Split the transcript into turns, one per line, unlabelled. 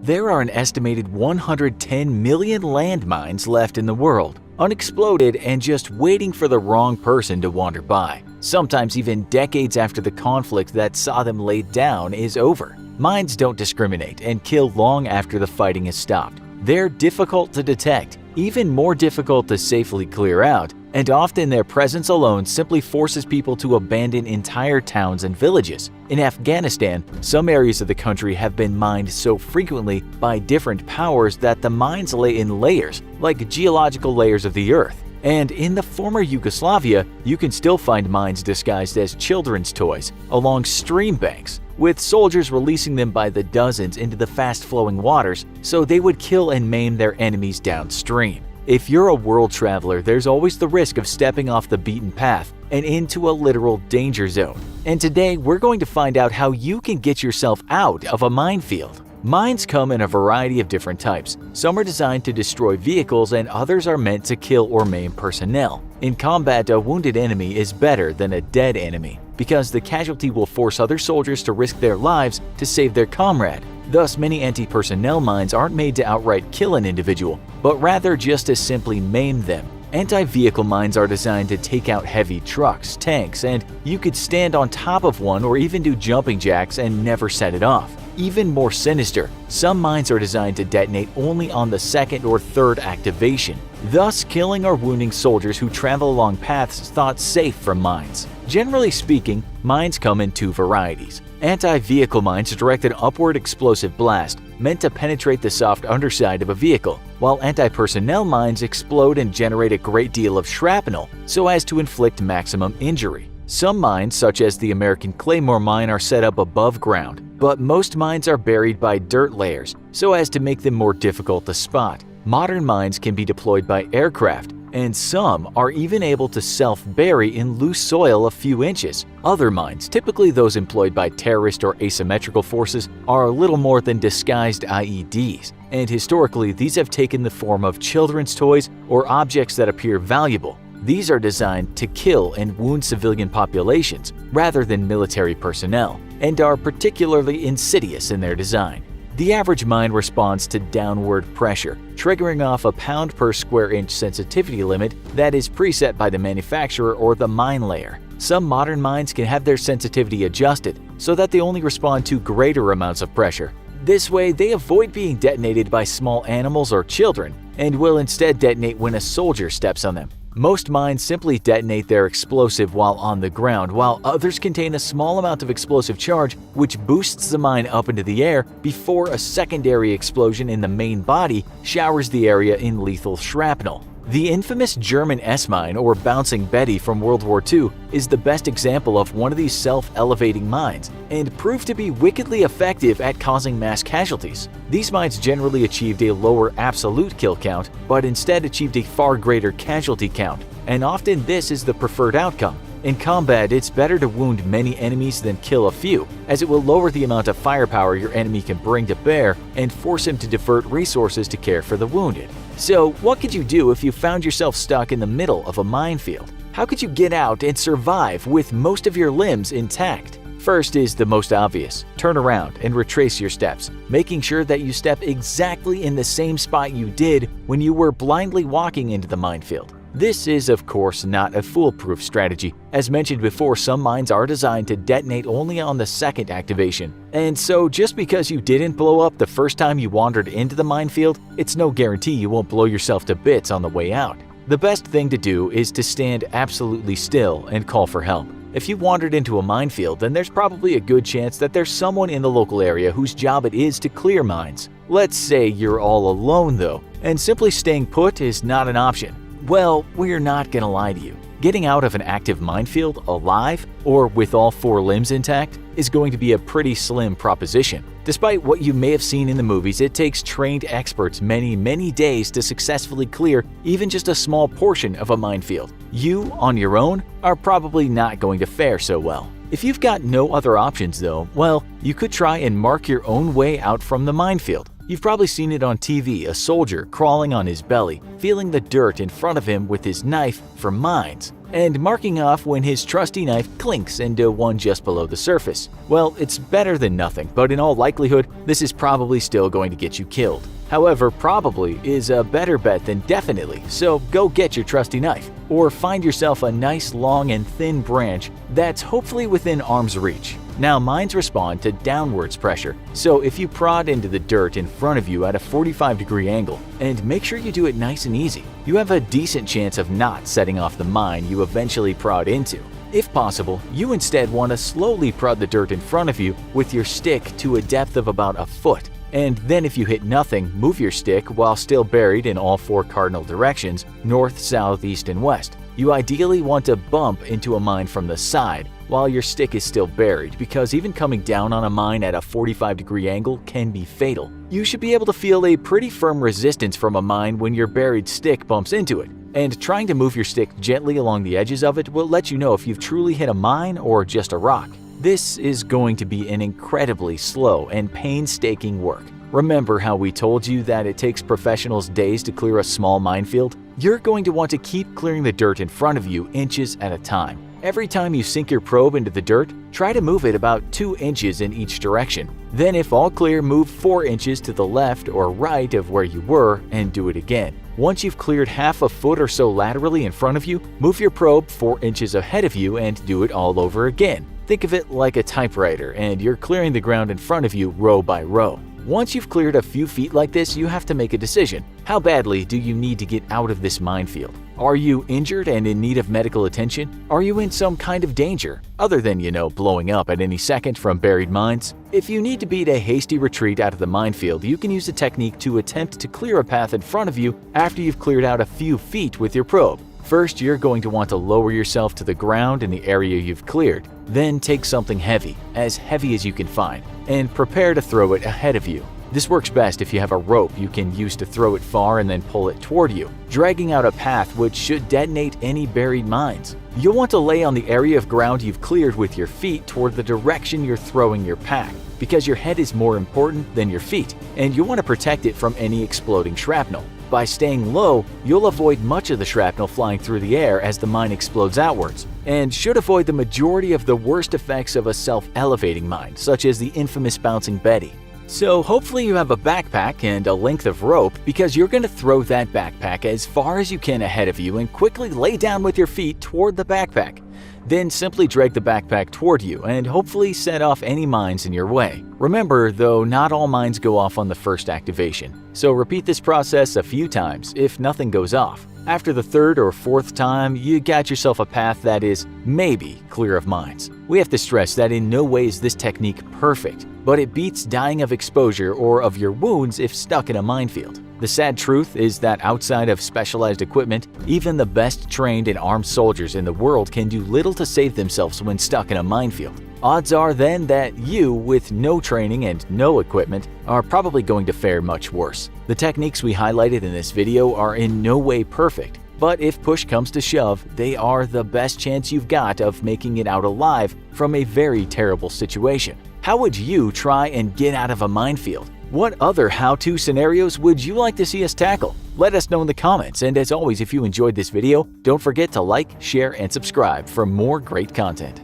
There are an estimated 110 million landmines left in the world, unexploded and just waiting for the wrong person to wander by, sometimes even decades after the conflict that saw them laid down is over. Mines don't discriminate and kill long after the fighting is stopped. They're difficult to detect, even more difficult to safely clear out, and often their presence alone simply forces people to abandon entire towns and villages. In Afghanistan, some areas of the country have been mined so frequently by different powers that the mines lay in layers, like geological layers of the earth. And in the former Yugoslavia, you can still find mines disguised as children's toys along stream banks, with soldiers releasing them by the dozens into the fast-flowing waters so they would kill and maim their enemies downstream. If you're a world traveler, there's always the risk of stepping off the beaten path and into a literal danger zone. And today, we're going to find out how you can get yourself out of a minefield. Mines come in a variety of different types. Some are designed to destroy vehicles and others are meant to kill or maim personnel. In combat, a wounded enemy is better than a dead enemy because the casualty will force other soldiers to risk their lives to save their comrade. Thus, many anti-personnel mines aren't made to outright kill an individual, but rather just to simply maim them. Anti-vehicle mines are designed to take out heavy trucks, tanks, and you could stand on top of one or even do jumping jacks and never set it off. Even more sinister, some mines are designed to detonate only on the second or third activation, thus killing or wounding soldiers who travel along paths thought safe from mines. Generally speaking, mines come in two varieties. Anti-vehicle mines direct an upward explosive blast meant to penetrate the soft underside of a vehicle, while anti-personnel mines explode and generate a great deal of shrapnel so as to inflict maximum injury. Some mines, such as the American Claymore mine, are set up above ground, but most mines are buried by dirt layers so as to make them more difficult to spot. Modern mines can be deployed by aircraft, and some are even able to self-bury in loose soil a few inches. Other mines, typically those employed by terrorist or asymmetrical forces, are a little more than disguised IEDs, and historically these have taken the form of children's toys or objects that appear valuable. These are designed to kill and wound civilian populations rather than military personnel, and are particularly insidious in their design. The average mine responds to downward pressure, triggering off a pound per square inch sensitivity limit that is preset by the manufacturer or the mine layer. Some modern mines can have their sensitivity adjusted so that they only respond to greater amounts of pressure. This way, they avoid being detonated by small animals or children, and will instead detonate when a soldier steps on them. Most mines simply detonate their explosive while on the ground, while others contain a small amount of explosive charge which boosts the mine up into the air before a secondary explosion in the main body showers the area in lethal shrapnel. The infamous German S-mine, or Bouncing Betty from World War II, is the best example of one of these self-elevating mines, and proved to be wickedly effective at causing mass casualties. These mines generally achieved a lower absolute kill count, but instead achieved a far greater casualty count, and often this is the preferred outcome. In combat, it's better to wound many enemies than kill a few, as it will lower the amount of firepower your enemy can bring to bear and force him to divert resources to care for the wounded. So, what could you do if you found yourself stuck in the middle of a minefield? How could you get out and survive with most of your limbs intact? First is the most obvious. Turn around and retrace your steps, making sure that you step exactly in the same spot you did when you were blindly walking into the minefield. This is, of course, not a foolproof strategy. As mentioned before, some mines are designed to detonate only on the second activation. And so just because you didn't blow up the first time you wandered into the minefield, it's no guarantee you won't blow yourself to bits on the way out. The best thing to do is to stand absolutely still and call for help. If you wandered into a minefield, then there's probably a good chance that there's someone in the local area whose job it is to clear mines. Let's say you're all alone though, and simply staying put is not an option. Well, we're not gonna lie to you. Getting out of an active minefield alive, or with all four limbs intact, is going to be a pretty slim proposition. Despite what you may have seen in the movies, it takes trained experts many days to successfully clear even just a small portion of a minefield. You, on your own, are probably not going to fare so well. If you've got no other options though, well, you could try and mark your own way out from the minefield. You've probably seen it on TV, a soldier crawling on his belly, feeling the dirt in front of him with his knife for mines. and marking off when his trusty knife clinks into one just below the surface. Well, it's better than nothing, but in all likelihood, this is probably still going to get you killed. However, probably is a better bet than definitely, so go get your trusty knife. Or find yourself a nice long and thin branch that's hopefully within arm's reach. Now, mines respond to downwards pressure, so if you prod into the dirt in front of you at a 45-degree angle, and make sure you do it nice and easy, you have a decent chance of not setting off the mine you eventually prod into. If possible, you instead want to slowly prod the dirt in front of you with your stick to a depth of about a foot. And then if you hit nothing, move your stick while still buried in all four cardinal directions, north, south, east, and west. You ideally want to bump into a mine from the side while your stick is still buried, because even coming down on a mine at a 45-degree angle can be fatal. You should be able to feel a pretty firm resistance from a mine when your buried stick bumps into it, and trying to move your stick gently along the edges of it will let you know if you've truly hit a mine or just a rock. This is going to be an incredibly slow and painstaking work. Remember how we told you that it takes professionals days to clear a small minefield? You're going to want to keep clearing the dirt in front of you inches at a time. Every time you sink your probe into the dirt, try to move it about 2 inches in each direction. Then if all clear, move 4 inches to the left or right of where you were and do it again. Once you've cleared half a foot or so laterally in front of you, move your probe 4 inches ahead of you and do it all over again. Think of it like a typewriter, and you're clearing the ground in front of you row by row. Once you've cleared a few feet like this, you have to make a decision. How badly do you need to get out of this minefield? Are you injured and in need of medical attention? Are you in some kind of danger, other than, blowing up at any second from buried mines? If you need to beat a hasty retreat out of the minefield, you can use a technique to attempt to clear a path in front of you after you've cleared out a few feet with your probe. First, you're going to want to lower yourself to the ground in the area you've cleared. Then take something heavy as you can find, and prepare to throw it ahead of you. This works best if you have a rope you can use to throw it far and then pull it toward you, dragging out a path which should detonate any buried mines. You'll want to lay on the area of ground you've cleared with your feet toward the direction you're throwing your pack, because your head is more important than your feet, and you want to protect it from any exploding shrapnel. By staying low, you'll avoid much of the shrapnel flying through the air as the mine explodes outwards, and should avoid the majority of the worst effects of a self-elevating mine, such as the infamous Bouncing Betty. So hopefully you have a backpack and a length of rope, because you're going to throw that backpack as far as you can ahead of you and quickly lay down with your feet toward the backpack. Then simply drag the backpack toward you and hopefully set off any mines in your way. Remember, though, not all mines go off on the first activation, so repeat this process a few times if nothing goes off. After the third or fourth time, you got yourself a path that is maybe clear of mines. We have to stress that in no way is this technique perfect, but it beats dying of exposure or of your wounds if stuck in a minefield. The sad truth is that outside of specialized equipment, even the best trained and armed soldiers in the world can do little to save themselves when stuck in a minefield. Odds are then that you, with no training and no equipment, are probably going to fare much worse. The techniques we highlighted in this video are in no way perfect, but if push comes to shove, they are the best chance you've got of making it out alive from a very terrible situation. How would you try and get out of a minefield? What other how-to scenarios would you like to see us tackle? Let us know in the comments, and as always, if you enjoyed this video, don't forget to like, share, and subscribe for more great content.